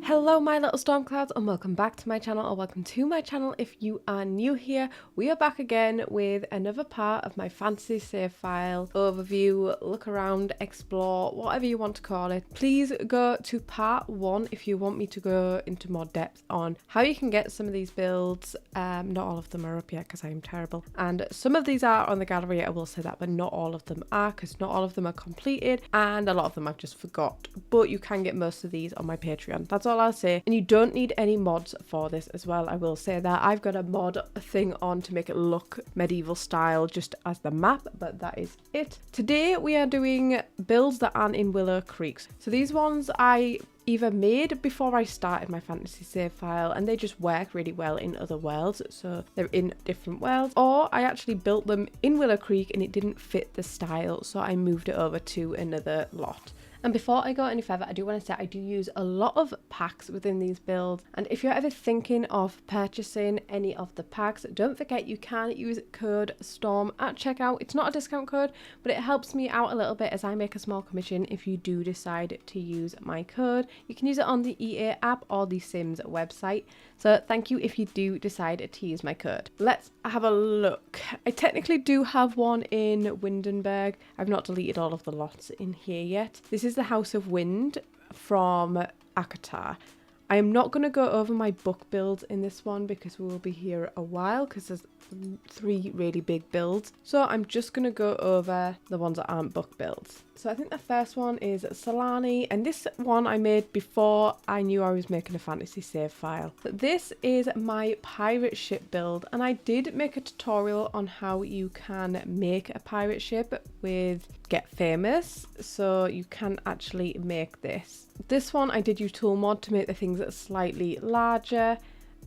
Hello my little storm clouds, and welcome back to my channel, or welcome to my channel if you are new here. We are back again with another part of my fantasy save file overview, look around, explore, whatever you want to call it. Please go to part 1 if you want me to go into more depth on how you can get some of these builds. Not all of them are up yet because I am terrible, and some of these are on the gallery, I will say that, but not all of them are, because not all of them are completed and a lot of them I've just forgot. But you can get most of these on my Patreon. That's all I'll say, and you don't need any mods for this as well. I will say that I've got a mod thing on to make it look medieval style just as the map, but that is it. Today we are doing builds that aren't in Willow Creeks. So these ones I either made before I started my fantasy save file and they just work really well in other worlds, so they're in different worlds, or I actually built them in Willow Creek and it didn't fit the style, so I moved it over to another lot. And before I go any further, I do want to say I do use a lot of packs within these builds, and if you're ever thinking of purchasing any of the packs, don't forget you can use code STORM at checkout. It's not a discount code, but it helps me out a little bit as I make a small commission if you do decide to use my code. You can use it on the EA app or the Sims website, so thank you if you do decide to use my code. Let's have a look. I technically do have one in Windenburg. I've not deleted all of the lots in here yet. This is the House of Wind from Akatar. I am not going to go over my book builds in this one because we will be here a while, because there's 3 really big builds. So I'm just going to go over the ones that aren't book builds. So I think the first one is Sulani, and this one I made before I knew I was making a fantasy save file. But this is my pirate ship build, and I did make a tutorial on how you can make a pirate ship with Get Famous, so you can actually make this. This one I did use tool mod to make the things that are slightly larger,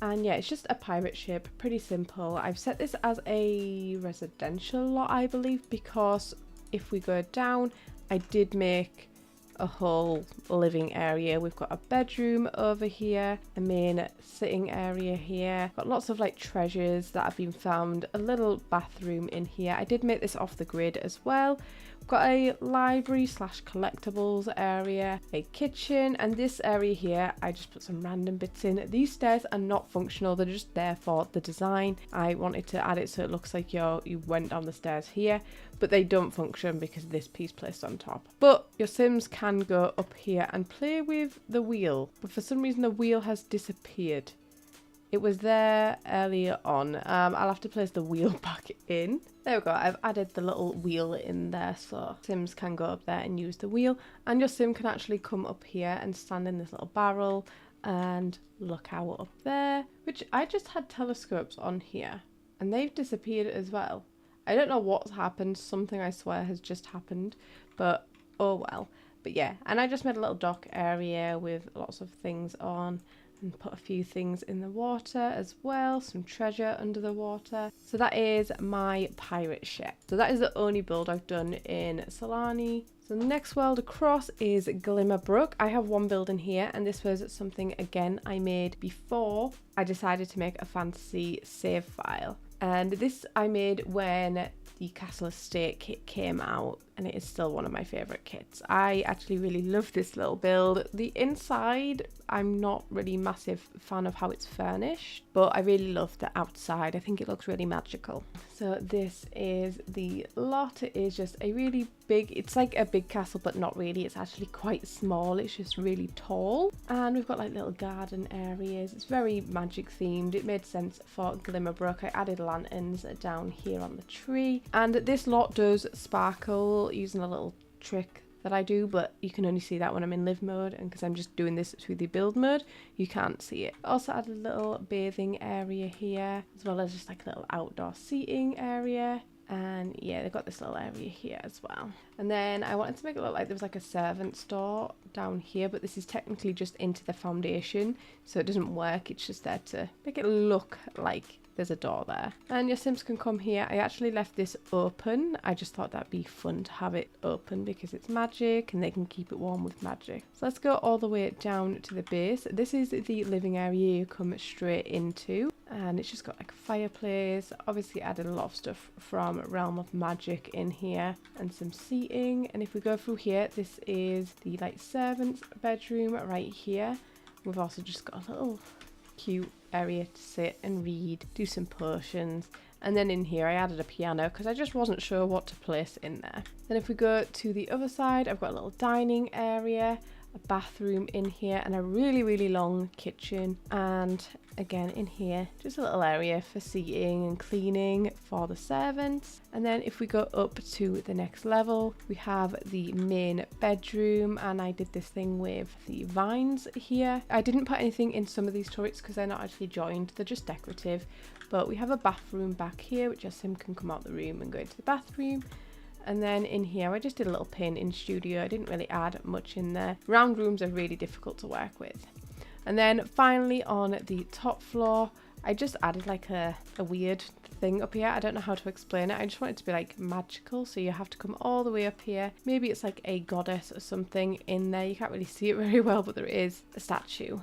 and yeah, it's just a pirate ship, pretty simple. I've set this as a residential lot, I believe, because if we go down, I did make a whole living area. We've got a bedroom over here, a main sitting area here, got lots of like treasures that have been found, a little bathroom in here. I did make this off the grid as well. Got a library slash collectibles area, a kitchen, and this area here I just put some random bits in. These stairs are not functional, they're just there for the design. I wanted to add it so it looks like you went down the stairs here, but they don't function because of this piece placed on top. But your Sims can go up here and play with the wheel, but for some reason the wheel has disappeared. It was there earlier on. I'll have to place the wheel back in. There we go, I've added the little wheel in there so Sims can go up there and use the wheel, and your Sim can actually come up here and stand in this little barrel and look out up there, which I just had telescopes on here and they've disappeared as well. I don't know what's happened, something I swear has just happened, but oh well. But yeah, and I just made a little dock area with lots of things on, and put a few things in the water as well, some treasure under the water. So that is my pirate ship. So that is the only build I've done in Sulani. So the next world across is Glimmer Brook. I have one build in here, and this was something again I made before I decided to make a fantasy save file. And this I made when the Castle Estate kit came out, and it is still one of my favourite kits. I actually really love this little build. The inside, I'm not really a massive fan of how it's furnished, but I really love the outside. I think it looks really magical. So this is the lot. It is just a really big, it's like a big castle, but not really. It's actually quite small. It's just really tall. And we've got like little garden areas. It's very magic themed. It made sense for Glimmer Brook. I added lanterns down here on the tree. And this lot does sparkle using a little trick that I do, but you can only see that when I'm in live mode, and because I'm just doing this through the build mode, you can't see it. Also added a little bathing area here, as well as just like a little outdoor seating area. And yeah, they've got this little area here as well. And then I wanted to make it look like there was like a servant store down here, but this is technically just into the foundation, so it doesn't work. It's just there to make it look like there's a door there. And your Sims can come here. I actually left this open. I just thought that'd be fun to have it open because it's magic and they can keep it warm with magic. So let's go all the way down to the base. This is the living area you come straight into, and it's just got like a fireplace. Obviously added a lot of stuff from Realm of Magic in here and some seating. And if we go through here, this is the like servant's bedroom right here. We've also just got a little cute area to sit and read, do some potions. And then in here I added a piano because I just wasn't sure what to place in there. Then if we go to the other side, I've got a little dining area, a bathroom in here, and a really long kitchen. And again in here, just a little area for seating and cleaning for the servants. And then if we go up to the next level, we have the main bedroom, and I did this thing with the vines here. I didn't put anything in some of these turrets because they're not actually joined, they're just decorative. But we have a bathroom back here, which Sim can come out the room and go into the bathroom. And then in here, I just did a little pin in studio. I didn't really add much in there. Round rooms are really difficult to work with. And then finally on the top floor, I just added like a weird thing up here. I don't know how to explain it. I just want it to be like magical. So you have to come all the way up here. Maybe it's like a goddess or something in there. You can't really see it very well, but there is a statue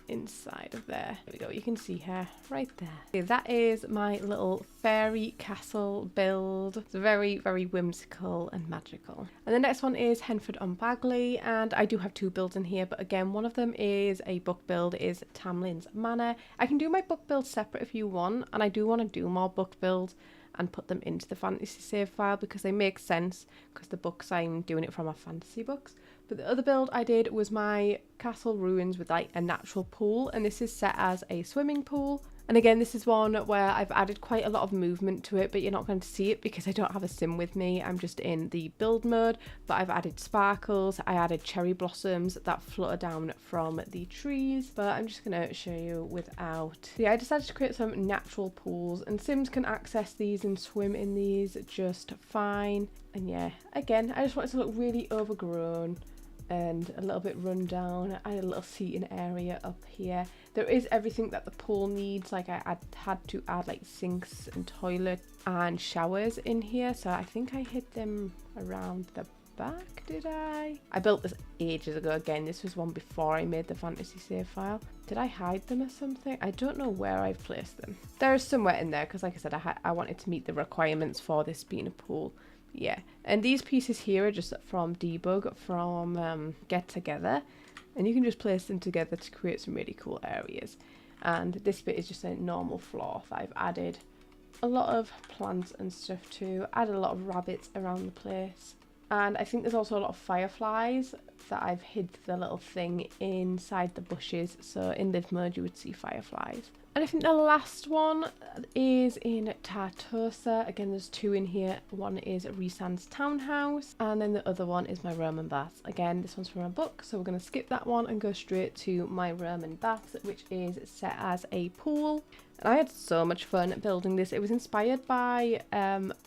inside of there. There we go, you can see her right there. Okay, that is my little fairy castle build. It's very whimsical and magical. And the next one is Henford-on-Bagley, and I do have two builds in here, but again, one of them is a book build, is Tamlin's Manor. I can do my book build separate if you want, and I do want to do more book builds and put them into the fantasy save file because they make sense, because the books I'm doing it from are fantasy books. But the other build I did was my castle ruins with like a natural pool, and this is set as a swimming pool. And again, this is one where I've added quite a lot of movement to it, but you're not going to see it because I don't have a sim with me. I'm just in the build mode, but I've added sparkles. I added cherry blossoms that flutter down from the trees, but I'm just going to show you without. So yeah, I decided to create some natural pools, and sims can access these and swim in these just fine. And yeah, again, I just want it to look really overgrown and a little bit run down. I had a little seating area up here. There is everything that the pool needs, like I had to add like sinks and toilet and showers in here, so I think I hid them around the back, did I? I built this ages ago. Again, this was one before I made the fantasy save file. Did I hide them or something? I don't know where I've placed them. They're somewhere in there because like I said, I wanted to meet the requirements for this being a pool. Yeah, and these pieces here are just from debug from Get Together, and you can just place them together to create some really cool areas. And this bit is just a normal floor that I've added a lot of plants and stuff to. Added a lot of rabbits around the place, and I think there's also a lot of fireflies that I've hid the little thing inside the bushes, so in live mode you would see fireflies. And I think the last one is in Tartosa. Again, there's two in here. One is Resahder's townhouse, and then the other one is my Roman baths. Again, this one's from a book, so we're going to skip that one and go straight to my Roman baths, which is set as a pool. And I had so much fun building this. It was inspired by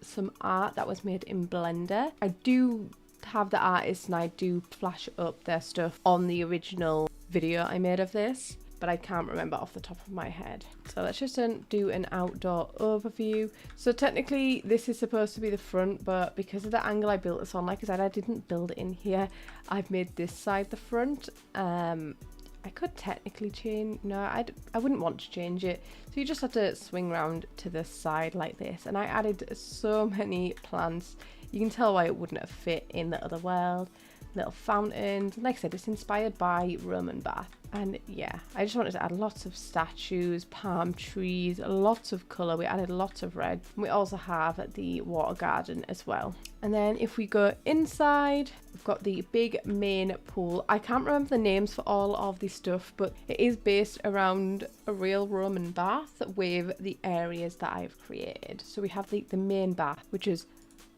some art that was made in Blender. I do have the artists and I do flash up their stuff on the original video I made of this, but I can't remember off the top of my head. So let's just do an outdoor overview. So technically this is supposed to be the front, but because of the angle I built this on, like I said, I didn't build it in here. I've made this side the front. I could technically change, no, I wouldn't want to change it. So you just have to swing around to the side like this. And I added so many plants. You can tell why it wouldn't have fit in the other world. Little fountains. Like I said, it's inspired by Roman bath. And yeah, I just wanted to add lots of statues, palm trees, lots of colour. We added lots of red. We also have the water garden as well. And then if we go inside, we've got the big main pool. I can't remember the names for all of this stuff, but it is based around a real Roman bath with the areas that I've created. So we have the main bath, which is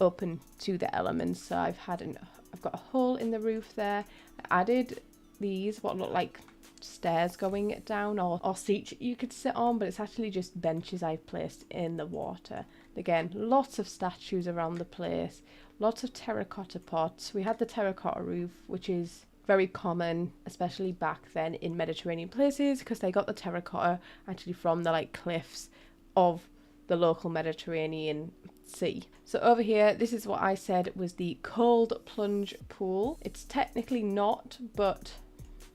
open to the elements. So I've got a hole in the roof there. I added these, what look like stairs going down, or seats you could sit on, but it's actually just benches I've placed in the water. Again, lots of statues around the place, lots of terracotta pots. We had the terracotta roof, which is very common, especially back then in Mediterranean places, because they got the terracotta actually from the like cliffs of the local Mediterranean Sea. So over here, this is what I said was the cold plunge pool. It's technically not, but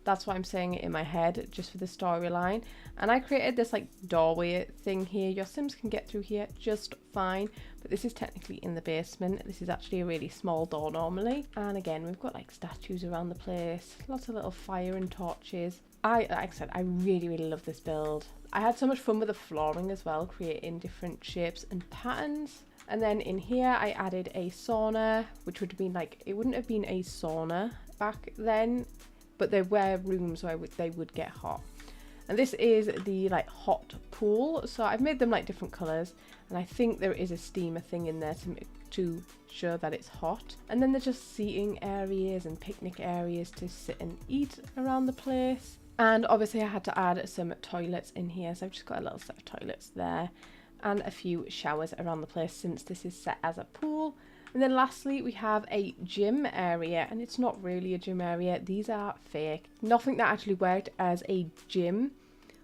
That's why I'm saying it in my head, just for the storyline. And I created this like doorway thing here. Your Sims can get through here just fine, but this is technically in the basement. This is actually a really small door normally. And again, we've got like statues around the place, lots of little fire and torches. Like I said, I really, really love this build. I had so much fun with the flooring as well, creating different shapes and patterns. And then in here, I added a sauna, which would have been like, it wouldn't have been a sauna back then, but there were rooms where they would get hot. And this is the like hot pool. So I've made them like different colors, and I think there is a steamer thing in there to show that it's hot. And then there's just seating areas and picnic areas to sit and eat around the place. And obviously I had to add some toilets in here, so I've just got a little set of toilets there and a few showers around the place since this is set as a pool. And then lastly, we have a gym area, and it's not really a gym area. These are fake. Nothing that actually worked as a gym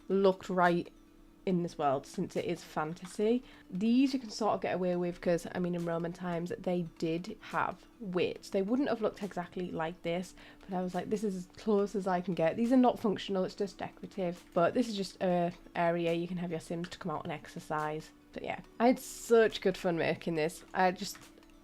looked right in this world, since it is fantasy. These you can sort of get away with because, I mean, in Roman times, they did have weights. They wouldn't have looked exactly like this, but I was like, this is as close as I can get. These are not functional, it's just decorative, but this is just an area you can have your Sims to come out and exercise. But yeah, I had such good fun making this. I just,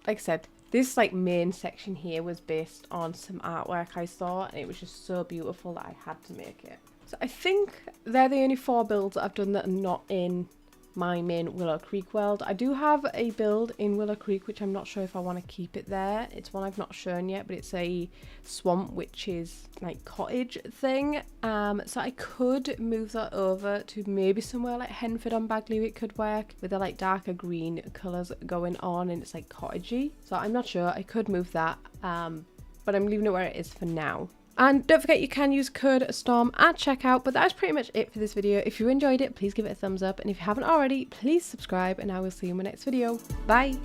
like I said, this like main section here was based on some artwork I saw, and it was just so beautiful that I had to make it. So I think they're the only 4 builds that I've done that are not in my main Willow Creek world. I do have a build in Willow Creek, which I'm not sure if I want to keep it there. It's one I've not shown yet, but it's a swamp witches like cottage thing. So I could move that over to maybe somewhere like Henford-on-Bagley. It could work with the like darker green colours going on, and it's like cottagey. So I'm not sure. I could move that, but I'm leaving it where it is for now. And don't forget, you can use code STORM at checkout. But that's pretty much it for this video. If you enjoyed it, please give it a thumbs up. And if you haven't already, please subscribe. And I will see you in my next video. Bye!